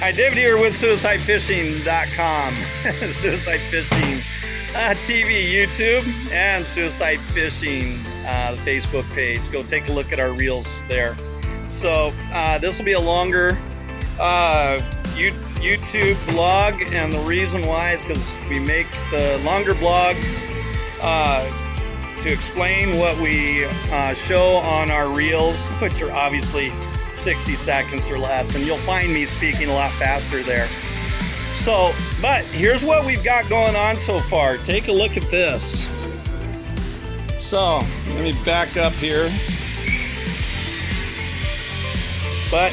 Hi, David here with SuicideFishing.com. Suicide Fishing TV, YouTube, and Suicide Fishing the Facebook page. Go take a look at our reels there. So this will be a longer YouTube blog, and the reason why is because we make the longer blogs to explain what we show on our reels, which are obviously 60 seconds or less, and you'll find me speaking a lot faster there. So, but here's what we've got going on so far. Take a look at this. So, let me back up here. But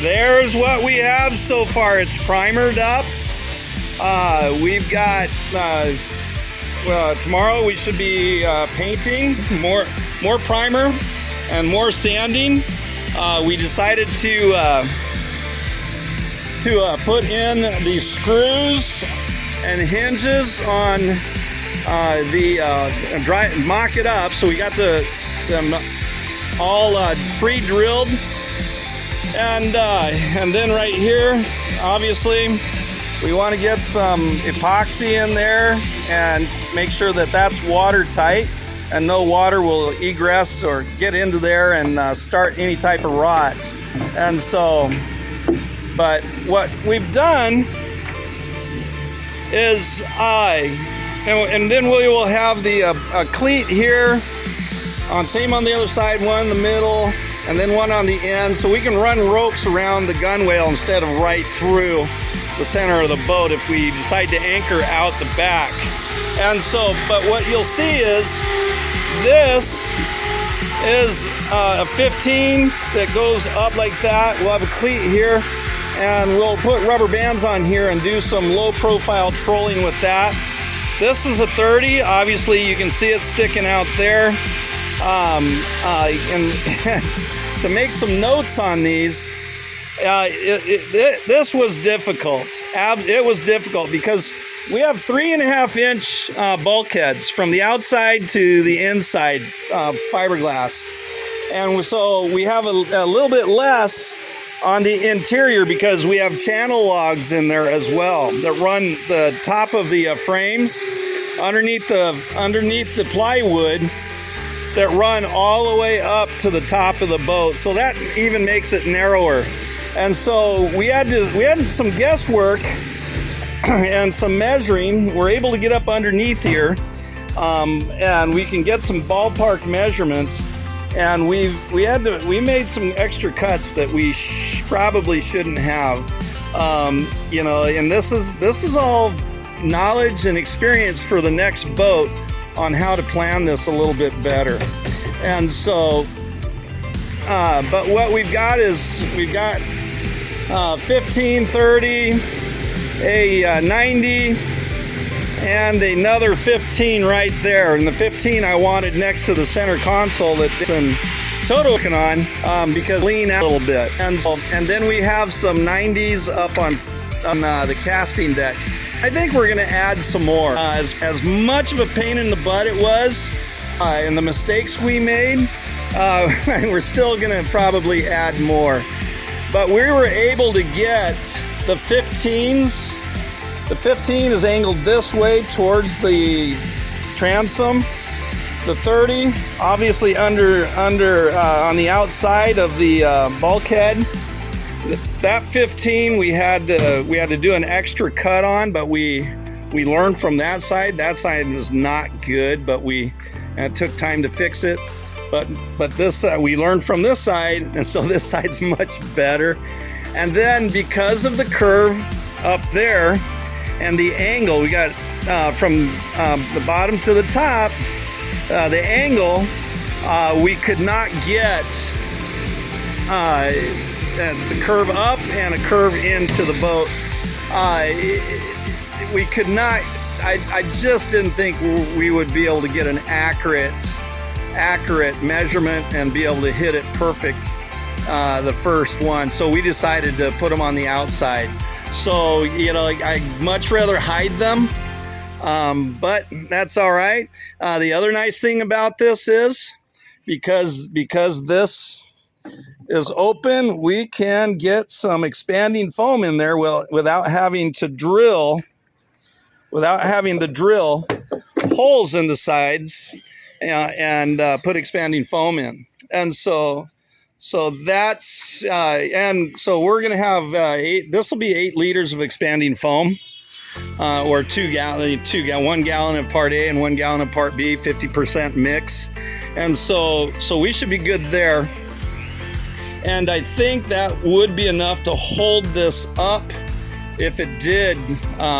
there's what we have so far. It's primered up. We've got, tomorrow we should be painting, more primer and more sanding. We decided to put in the screws and hinges on mock it up. So we got them all pre-drilled, and then right here, obviously, we want to get some epoxy in there and make sure that that's watertight and no water will egress or get into there and start any type of rot. And so, but what we've done is and then we will have the a cleat here, same on the other side, one in the middle, and then one on the end, so we can run ropes around the gunwale instead of right through the center of the boat if we decide to anchor out the back. And so, but what you'll see is this is a 15 that goes up like that. We'll have a cleat here, and we'll put rubber bands on here and do some low profile trolling with that. This is a 30. Obviously you can see it sticking out there. And to make some notes on these, this was difficult. It was difficult because we have 3.5 inch bulkheads from the outside to the inside fiberglass, and so we have a little bit less on the interior because we have channel logs in there as well that run the top of the frames underneath the plywood that run all the way up to the top of the boat. So that even makes it narrower. And so we had some guesswork and some measuring. We're able to get up underneath here, and we can get some ballpark measurements. And we made some extra cuts that we probably shouldn't have. And this is all knowledge and experience for the next boat on how to plan this a little bit better. And so, but what we've got is 15, 30, a 90, and another 15 right there. And the 15 I wanted next to the center console that Toto looking on because lean out a little bit. And then we have some 90s up on the casting deck. I think we're gonna add some more. As much of a pain in the butt it was, and the mistakes we made, we're still gonna probably add more. But we were able to get the 15s. The 15 is angled this way towards the transom. The 30, obviously under on the outside of the bulkhead. That 15 we had to do an extra cut on, but we learned from that side. That side was not good, but it took time to fix it. But this we learned from this side, and so this side's much better. And then because of the curve up there and the angle, we got from the bottom to the top, the angle we could not get. It's a curve up and a curve into the boat. We could not. I just didn't think we would be able to get an accurate measurement and be able to hit it perfect the first one. So we decided to put them on the outside. So I'd much rather hide them, but that's all right. The other nice thing about this is because this is open, we can get some expanding foam in there without having to drill holes in the sides and put expanding foam in. And so that's and so we're gonna have this will be 8 liters of expanding foam, or 1 gallon of part A and 1 gallon of part B, 50% mix. And so we should be good there. And I think that would be enough to hold this up if it did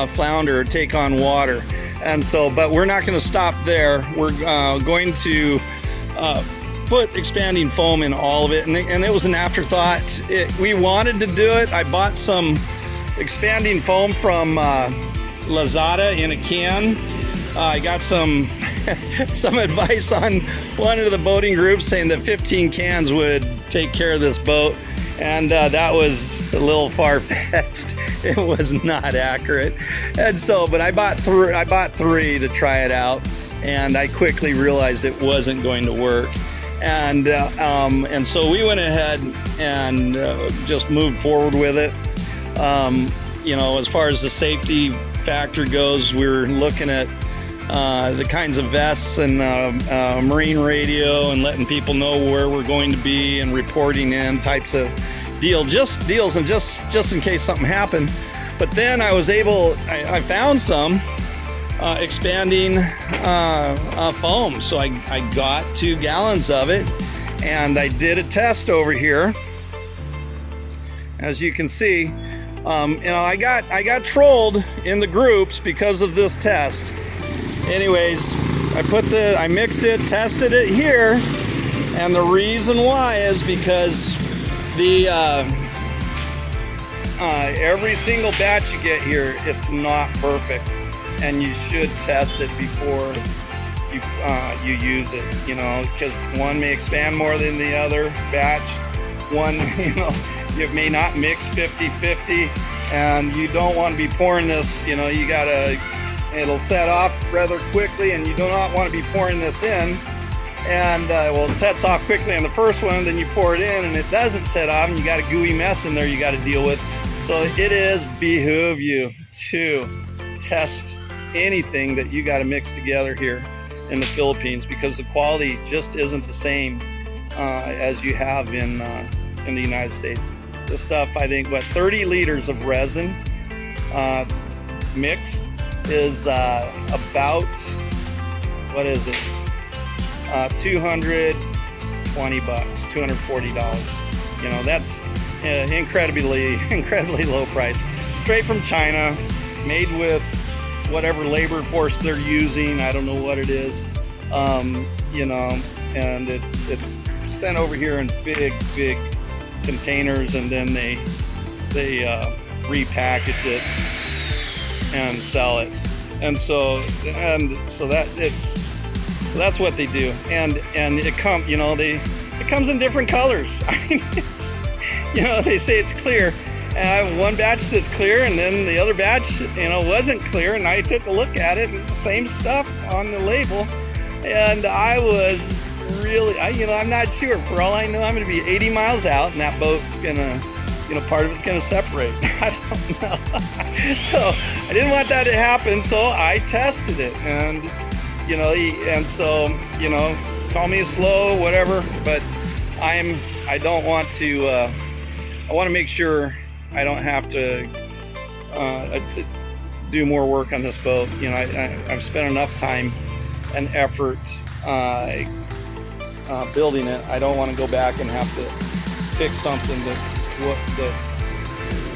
flounder or take on water. And so, but we're not going to stop there. We're going to put expanding foam in all of it. And it was an afterthought. We wanted to do it. I bought some expanding foam from Lazada in a can. I got some some advice on one of the boating groups saying that 15 cans would take care of this boat, and that was a little far-fetched. It was not accurate. And so, but I bought 3 to try it out, and I quickly realized it wasn't going to work. And so we went ahead and just moved forward with it. You know, as far as the safety factor goes, we're looking at the kinds of vests and marine radio and letting people know where we're going to be and reporting in types of deals and just in case something happened. But then I found some expanding foam, so I got 2 gallons of it, and I did a test over here. As you can see, you know, I got trolled in the groups because of this test. Anyways, I mixed it, tested it here, and the reason why is because the every single batch you get here, it's not perfect, and you should test it before you use it. You know, because one may expand more than the other batch. One, you know, it may not mix 50-50, and you don't want to be pouring this. You know, it'll set off rather quickly, and you do not want to be pouring this in. And well, it sets off quickly on the first one, then you pour it in and it doesn't set off, and you got a gooey mess in there you got to deal with. So it is behoove you to test anything that you got to mix together here in the Philippines, because the quality just isn't the same as you have in the United States. This stuff, I think, 30 liters of resin mixed is about, what is it, $220, $240. You know, that's incredibly low price. Straight from China, made with whatever labor force they're using. I don't know what it is. You know, and it's sent over here in big containers, and then they repackage it and sell it. And so that's what they do. And it comes in different colors. I mean, it's, you know, they say it's clear. And I have one batch that's clear, and then the other batch, you know, wasn't clear. And I took a look at it, and it's the same stuff on the label. And I was really, I'm not sure. For all I know, I'm going to be 80 miles out, and that boat's going to, you know, part of it's going to separate. I don't know. So I didn't want that to happen, so I tested it. And, you know, call me slow, whatever, but I don't want to, I want to make sure I don't have to do more work on this boat. You know, I've spent enough time and effort building it. I don't want to go back and have to fix something that you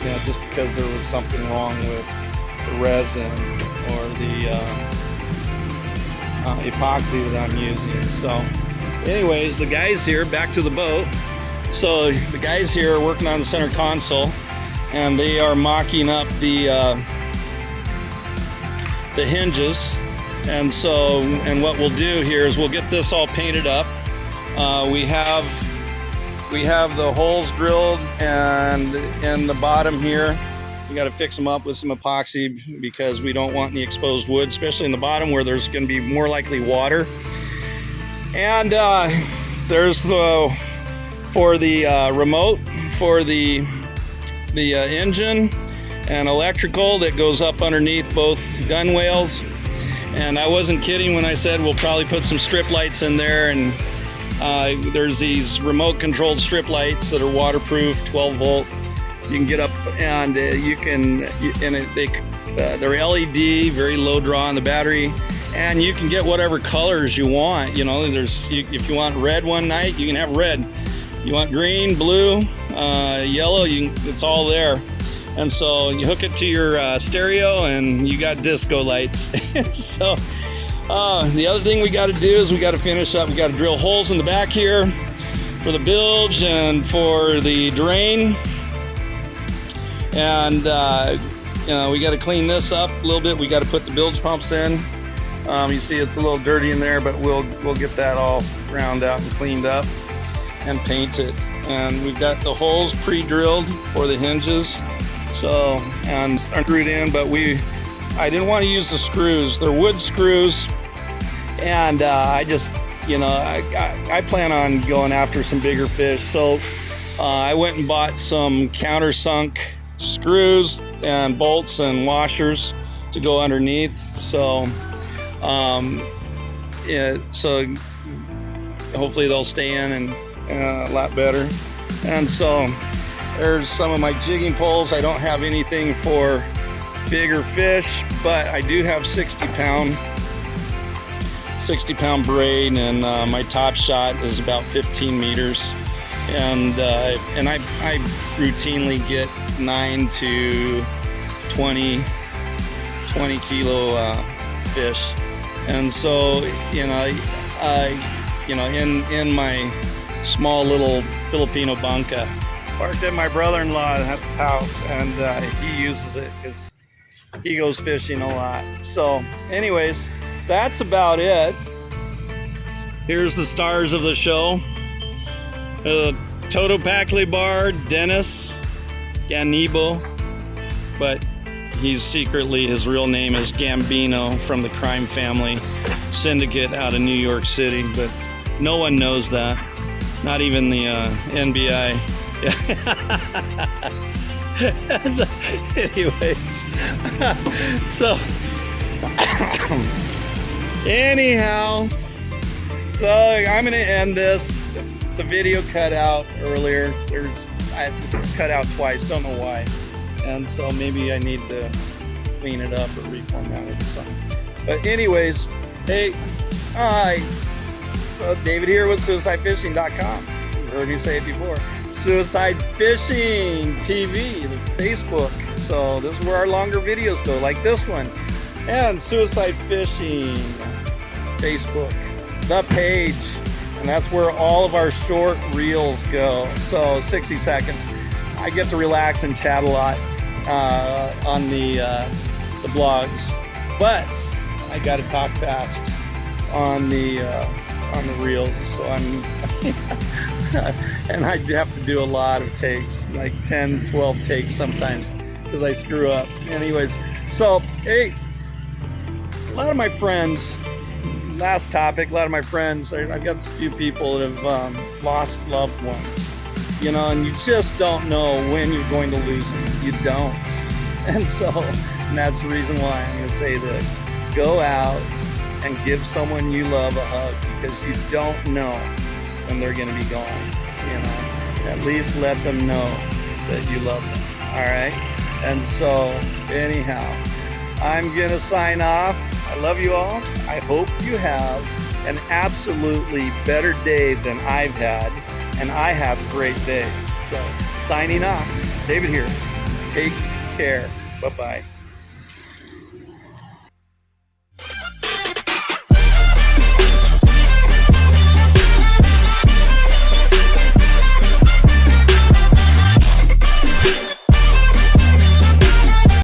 know, just because there was something wrong with the resin or the epoxy that I'm using. So anyways, the guys here, back to the boat. So the guys here are working on the center console, and they are mocking up the hinges. And so, and what we'll do here is we'll get this all painted up. We have the holes drilled, and in the bottom here, we got to fix them up with some epoxy because we don't want any exposed wood, especially in the bottom where there's going to be more likely water. And there's the for the remote for the engine, and electrical that goes up underneath both gunwales. And I wasn't kidding when I said we'll probably put some strip lights in there, and there's these remote controlled strip lights that are waterproof, 12 volt. You can get up and they're LED, very low draw on the battery, and you can get whatever colors you want. You know, if you want red one night, you can have red. You want green, blue, yellow, it's all there. And so you hook it to your stereo and you got disco lights. So the other thing we got to do is we got to finish up. We got to drill holes in the back here for the bilge and for the drain. And you know, we got to clean this up a little bit. We got to put the bilge pumps in. You see it's a little dirty in there, but we'll get that all ground out and cleaned up and paint it. And we've got the holes pre-drilled for the hinges, so, and screwed in, but I didn't want to use the screws. They're wood screws, and I just, you know, I plan on going after some bigger fish, so I went and bought some countersunk screws and bolts and washers to go underneath. So so hopefully they'll stay in and a lot better. And so there's some of my jigging poles. I don't have anything for bigger fish, but I do have 60 pound braid, and my top shot is about 15 meters. And I routinely get 9 to 20 kilo fish. And so, you know, in my small little Filipino banca, parked at my brother-in-law's house, and he uses it because he goes fishing a lot. So anyways, that's about it. Here's the stars of the show. Toto Packley, Dennis Ganibo, but he's secretly, his real name is Gambino, from the crime family syndicate out of New York City, but no one knows that, not even the NBI. So, anyways, so anyhow, so I'm gonna end this. The video cut out earlier. It's cut out twice, don't know why. And so maybe I need to clean it up or reformat it or something. But anyways, hey, hi. So David here with SuicideFishing.com. You heard me say it before. Suicide Fishing TV, the Facebook. So this is where our longer videos go, like this one. And Suicide Fishing Facebook, the page. And that's where all of our short reels go. So 60 seconds. I get to relax and chat a lot on the blogs, but I got to talk fast on the reels. So I'm and I have to do a lot of takes, like 10, 12 takes sometimes, because I screw up. Anyways, so hey, a lot of my friends. Last topic, a lot of my friends, I've got a few people that have lost loved ones, you know, and you just don't know when you're going to lose them. You don't. And so, and that's the reason why I'm going to say this. Go out and give someone you love a hug, because you don't know when they're going to be gone, you know. At least let them know that you love them, all right? And so, anyhow, I'm going to sign off. I love you all. I hope you have an absolutely better day than I've had, and I have great days. So, signing off. David here. Take care. Bye-bye.